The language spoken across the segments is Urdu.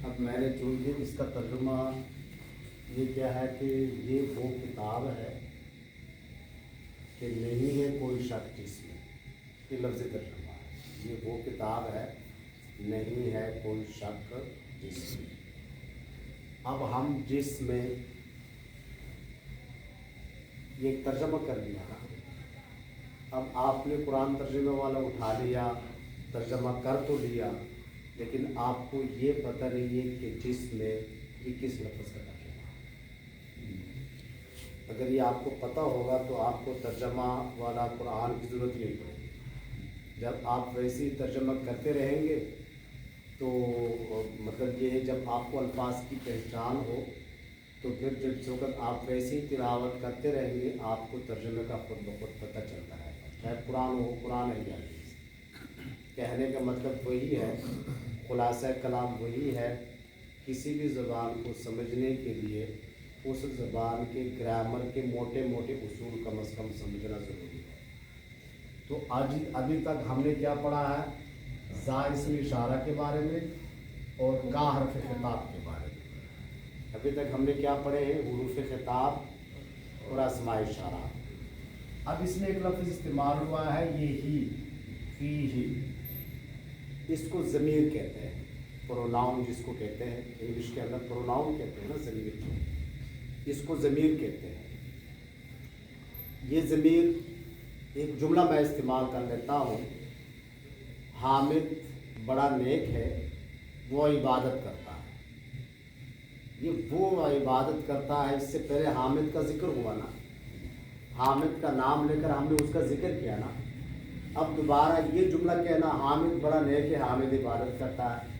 اب میں نے چونکہ اس کا ترجمہ یہ کیا ہے کہ یہ وہ کتاب ہے کہ نہیں ہے کوئی شک جس میں، یہ لفظی ترجمہ ہے، یہ وہ کتاب ہے نہیں ہے کوئی شک جس میں۔ اب ہم جس میں یہ ترجمہ کر لیا نا، اب آپ نے قرآن ترجمہ والا اٹھا لیا، ترجمہ کر تو لیا، لیکن آپ کو یہ پتہ نہیں ہے کہ جس میں یہ کس لفظ کا ترجمہ ہے۔ اگر یہ آپ کو پتہ ہوگا تو آپ کو ترجمہ والا قرآن کی ضرورت نہیں پڑے گی۔ جب آپ ویسے ہی ترجمہ کرتے رہیں گے تو مطلب یہ ہے جب آپ کو الفاظ کی پہچان ہو تو پھر جس وقت آپ ویسے ہی تلاوت کرتے رہیں گے آپ کو ترجمے کا خود بخود پتہ چلتا رہے گا، چاہے قرآن ہو، قرآن ہے یا حدیث۔ کہنے کا مطلب وہی ہے، خلاصہ کلام وہی ہے، کسی بھی زبان کو سمجھنے کے لیے اس زبان کے گرامر کے موٹے موٹے اصول کم از کم سمجھنا ضروری ہے۔ تو آج ابھی تک ہم نے کیا پڑھا ہے؟ زا اسم اشارہ کے بارے میں اور کا حرف خطاب کے بارے میں۔ ابھی تک ہم نے کیا پڑھے ہیں؟ حروف خطاب اور اسماء اشارہ۔ اب اس میں ایک لفظ استعمال ہوا ہے یہ ہی، فی ہی، اس کو ضمیر کہتے ہیں، پروناؤن جس کو کہتے ہیں، انگلش کے اندر پروناؤن کہتے ہیں نا ضمیر کو، اس کو ضمیر کہتے ہیں۔ یہ ضمیر ایک جملہ میں استعمال کر لیتا ہوں، حامد بڑا نیک ہے، وہ عبادت کرتا ہے۔ یہ وہ عبادت کرتا ہے، اس سے پہلے حامد کا ذکر ہوا نا، حامد کا نام لے کر ہم نے اس کا ذکر کیا نا۔ اب دوبارہ یہ جملہ کہنا حامد بڑا نیک ہے، حامد عبادت کرتا ہے،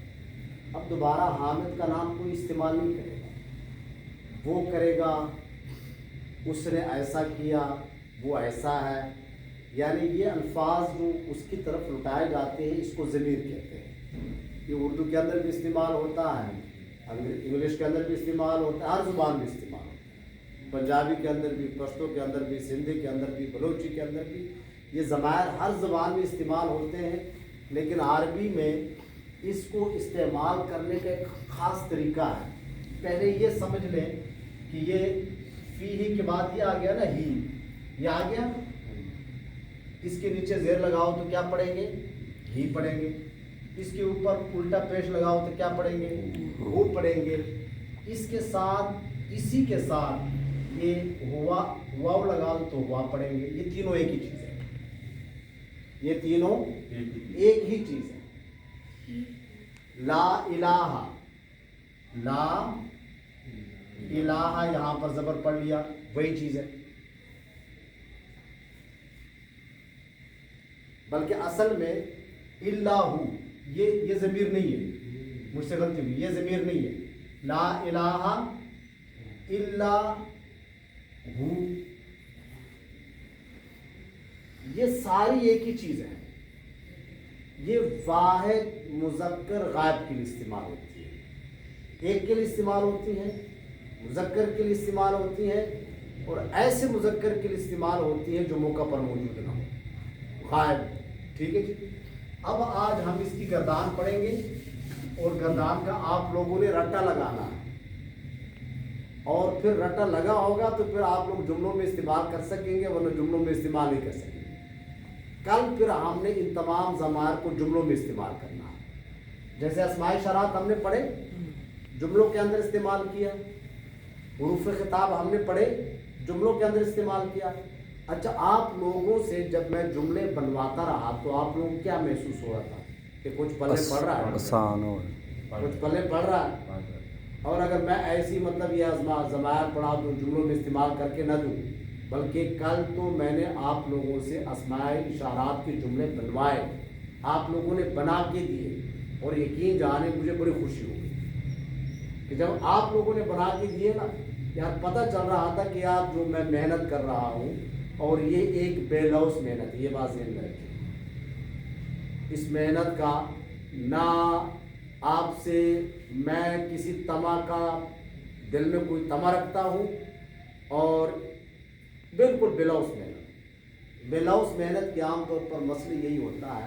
اب دوبارہ حامد کا نام کوئی استعمال نہیں کرے گا، وہ کرے گا اس نے ایسا کیا، وہ ایسا ہے، یعنی یہ الفاظ جو اس کی طرف لٹائے جاتے ہیں اس کو ضمیر کہتے ہیں۔ یہ اردو کے اندر بھی استعمال ہوتا ہے، انگلش کے اندر بھی استعمال ہوتا ہے، ہر زبان میں استعمال ہوتا ہے، پنجابی کے اندر بھی، پشتو کے اندر بھی، سندھی کے اندر بھی، بلوچی کے اندر بھی، یہ ضمائر ہر زبان میں استعمال ہوتے ہیں، لیکن عربی میں اس کو استعمال کرنے کا ایک خاص طریقہ ہے۔ پہلے یہ سمجھ لیں کہ یہ فی ہی کے بعد یہ آ گیا نا، ہی، یہ آ گیا، اس کے نیچے زیر لگاؤ تو کیا پڑھیں گے؟ ہی پڑھیں گے، اس کے اوپر الٹا پیش لگاؤ تو کیا پڑھیں گے؟ وہ پڑھیں گے، اس کے ساتھ، اسی کے ساتھ یہ ہوا واو لگاؤ تو ہوا پڑھیں گے۔ یہ تینوں ایک ہی چیز ہے، یہ تینوں ایک ہی چیز ہے۔ لا الہ، لا الہ یہاں پر زبر پڑھ لیا، وہی چیز ہے، بلکہ اصل میں اللہ، یہ ضمیر نہیں ہے، مجھ سے غلطی ہوئی، یہ ضمیر نہیں ہے۔ لا الہ الا ہو، یہ ساری ایک ہی چیز ہے۔ یہ واحد مذکر غائب کے لیے استعمال ہوتی ہے، ایک کے لیے استعمال ہوتی ہے، مذکر کے لیے استعمال ہوتی ہے، اور ایسے مذکر کے لیے استعمال ہوتی ہے جو موقع پر موجود نہ ہو، غائب۔ ٹھیک ہے جی، اب آج ہم اس کی گردان پڑھیں گے، اور گردان کا آپ لوگوں نے رٹا لگانا ہے، اور پھر رٹا لگا ہوگا تو پھر آپ لوگ جملوں میں استعمال کر سکیں گے، ورنہ جملوں میں استعمال نہیں کر سکیں گے۔ کل پھر ہم نے ان تمام ضمائر کو جملوں میں استعمال کرنا ہے، جیسے اسماء اشارات ہم نے پڑھے، جملوں کے اندر استعمال کیا، حروف خطاب ہم نے پڑھے، جملوں کے اندر استعمال کیا۔ اچھا، آپ لوگوں سے جب میں جملے بنواتا رہا تو آپ لوگوں کو کیا محسوس ہو رہا تھا کہ کچھ پلے پڑھ رہا ہے، آسان ہو، کچھ پلے پڑھ رہا ہے؟ اور اگر میں ایسی مطلب یہ ضمائر پڑھا دوں، جملوں میں استعمال کر کے نہ دوں، بلکہ کل تو میں نے آپ لوگوں سے اسماء اشارات کے جملے بنوائے، آپ لوگوں نے بنا کے دیے، اور یقین جانے مجھے بڑی خوشی ہوئی کہ جب آپ لوگوں نے بنا کے دیے نا، یار پتہ چل رہا تھا کہ یار جو میں محنت کر رہا ہوں، اور یہ ایک بے لوث محنت ہے، یہ بات ذہن میں رکھیں۔ اس محنت کا نہ آپ سے میں کسی طمع کا دل میں کوئی طمع رکھتا ہوں، اور بالکل بے لوث محنت۔ بے لوث محنت کے عام طور پر مسئلہ یہی ہوتا ہے،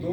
2